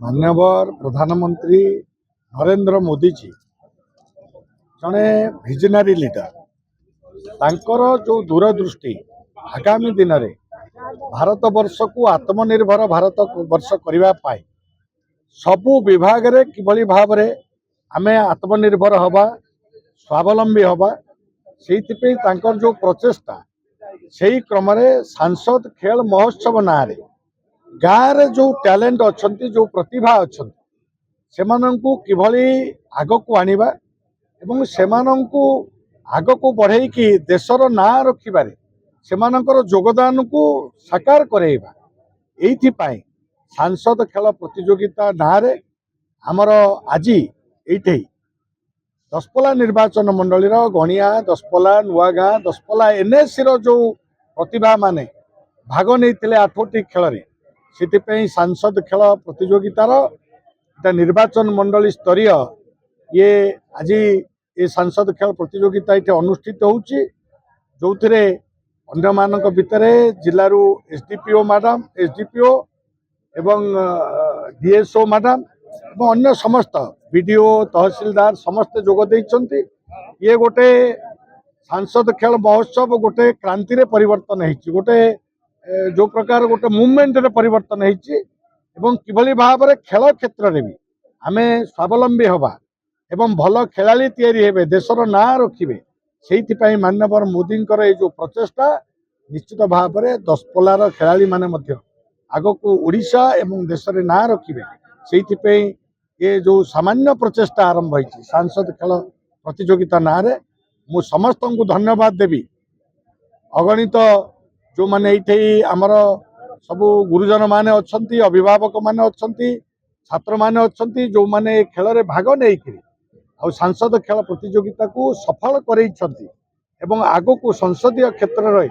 माननीय प्रधानमंत्री नरेंद्र मोदी जी जड़े विजनरी लीडर तांकर जो दूरदृष्टि आगामी दिन में भारत वर्ष को आत्मनिर्भर भारत वर्ष करने सबु विभाग रे किभली भाव रे आमे आत्मनिर्भर हवा स्वावलंबी हवा से तांकर जो प्रचेष्टा से क्रम सांसद खेल महोत्सव ना गाँव रे जो टैलेंट अच्छा जो प्रतिभा अच्छा से किभली आग को आनिबा एवं सेमानंकु आग को बढ़े कि देशर ना रखिबारे सेमानंकर योगदान को साकार करेबा एइथिपाई सांसद खेल प्रतियोगिता नारे आमर आज ये दशपल्ला निर्वाचन मंडलीर गणिया दशपल्ला नुआगाँ दशपल्ला एनएससी जो प्रतिभा माने भाग नहीं 8टी खेल से सांसद खेल प्रतियोगितार निर्वाचन मंडली स्तरीय ये आज ये सांसद खेल प्रतियोगिता ये अनुष्ठित होउची जो थे अन्य मानक भितर जिलू एसडीपीओ मैडम एसडीपीओ एवं डीएसओ मैडम और अन्य समस्त बीडीओ तहसीलदार समस्ते जोग ये गोटे सांसद खेल महोत्सव गोटे क्रांति रे परिवर्तन होती गोटे जो प्रकार गोटे मुवमेंट रे परिवर्तन होती किभली भाव में खेल क्षेत्र में भी आमे स्वावलंबी हवा एवं भल खेलाड़ी तैयारी हेबे देशर ना रखिबे से माननीय मोदी ये जो प्रचेषा निश्चित भाव में दशपल्लार खेलाड़ी माने मध्य आग को ओडिशा एवं देश में ना रखिबे से ये जो सामान्य प्रचेषा आरंभ होती सांसद खेल प्रतियोगिता ना मु समस्त को धन्यवाद देवी अगणित जो माने ये आमर सबू गुरुजन माने अच्छी अभिभावक माने अच्छी छात्र माने अच्छी जो माने खेल रे भाग नहीं और सांसद खेल प्रतियोगिता को सफल करैछंती एवं आगो को संसदीय क्षेत्र रे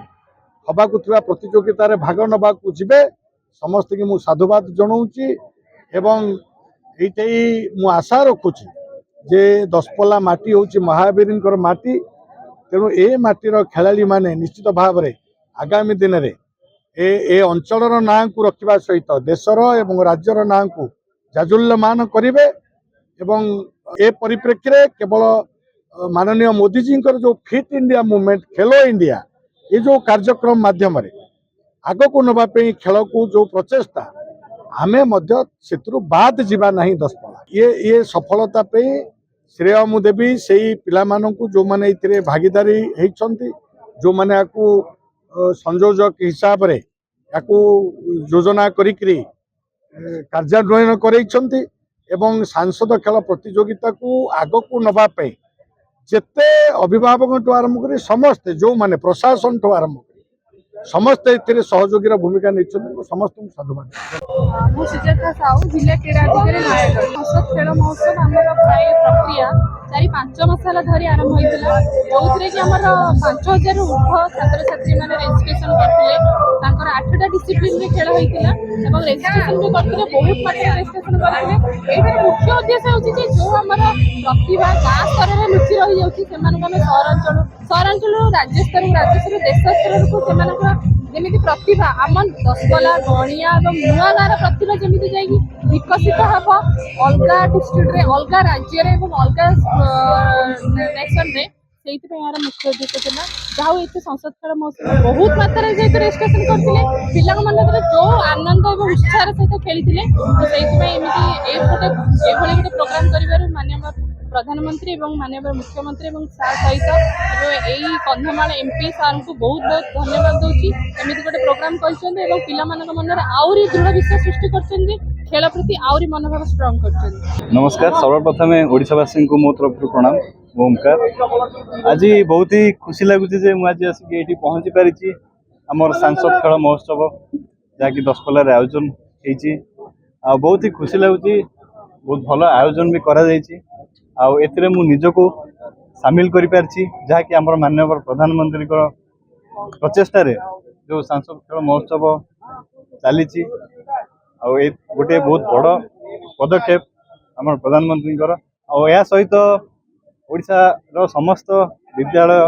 हबाकु थिबा प्रतियोगिता रे भाग नबा को जिबे समस्त की मु साधुवाद जणाऊची एवं एइटे मु आशा रखुची जे दशपल्ला माटी होची महावीरंकर माटी तेणु ए माटीर खेलाड़ी माने निश्चित भाव रे आगामी दिन रे ए अंचलर नाँ को रखिबा सहित देशर एवं राज्यर नाँ को जाजुल्यमान करिवे एवं ए परिप्रेक्षी केवल माननीय मोदी जी जो फिट इंडिया मूवमेंट खेलो इंडिया ये जो कार्यक्रम माध्यम आग को नापी खेल को जो प्रचेषा आमे मध्य सेतु बाद जीवा नहीं दशपल्ला ये सफलता पे श्रेय मु देवी से पिला माननकु जो माने इतरे भागीदारी होइछंती जो माने आकु संयोजक हिसाब रे याकु योजना करिकरी कार्यान्वयन करैछंती एवं सांसद खेल प्रतियोगिता को आग को नापी जेते अभिभावक आरंभ कर समस्ते जो माने प्रशासन ठू आरंभ कर समस्ते सहयोगी भूमिका नहीं समस्त साधुवाद सुजाता साहू जिला क्रीड़ा अधिकारी नयागढ़ संसद खेल महोत्सव आम प्राय प्रक्रिया 4-5 मास धरी आरंभ होता जो कि आम 5000 ऊर्ध छात्र छात्री मैंने रेजिस्ट्रेशन करते 8टा डिसिप्लिन खेल होता रेजिस्ट्रेशन भी करते बहुत मात्रा रेजिस्ट्रेशन करते ये मुख्य उद्देश्य होची जो आम प्रतिभा गाँ स्तर में लुचि रही जाऊँगी सहरांचल राज्य स्तर देश स्तर को जमी प्रतिभा आम दशपल्ला गणिया और नुआ गाँव प्रतिभा जमी जा विकसित हम अलग डिस्ट्रिक्ट रे अलग राज्य रे अलग नेशन रे से यार मुख्य उद्देश्य था जहाँ ये संसद खेल महोत्सव बहुत मात्रा जेहतु रेजिस्ट्रेशन करते पिला जो आनंद और उत्साह सहित खेली तो से गोटे प्रोग्राम कर माननीय प्रधानमंत्री और माननीय मुख्यमंत्री और सार सहित यही कंधमाल एमपी सार को बहुत बहुत धन्यवाद दूसरी एमती गोटे प्रोग्राम कर पिला मन आहरी दृढ़ विश्वास सृष्टि कर खेल प्रति आहरी मनोभाव स्ट्रंग कर। नमस्कार सर्वप्रथम ओडिशावासी को मो तरफ प्रणाम ओमकार आज बहुत ही खुशी लगुच आज आसिक ये पहुँची पारी आमर सांसद खेल महोत्सव जहाँकि दशपल्ला आयोजन होती बहुत ही खुशी लगुच बहुत भल आयोजन भी करा एथिरे मु निजको सामिल करि पारछि जहाँकि आमर माननीय प्रधानमंत्री प्रचेष्टा रे जो सांसद खेल महोत्सव चली गोटे बहुत बड़ पदक्षेप आमर प्रधानमंत्री या सहित ओडिशा रो समस्त विद्यालय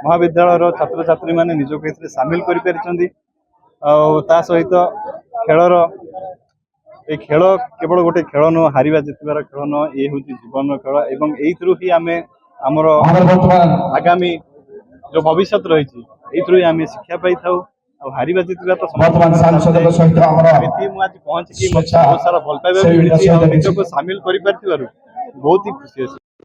महाविद्यालय छात्र छात्री माने निजको एथिरे सामिल करि पारिछन्ती ता सहित खेलर ए खेल केवल गोटे खेल नुह हारिबा जितबार खेल नुह ये हूँ जीवन खेल एवं एइथरु ही आमे आमर आगामी जो भविष्य रही ही आम शिक्षा पाई था हारिबा जितबा तो वर्तमान सांसद सहित आज पहुंची बहुत सारा भल पाइबा मिली निजक सामिल कर बहुत ही खुशी अच्छी।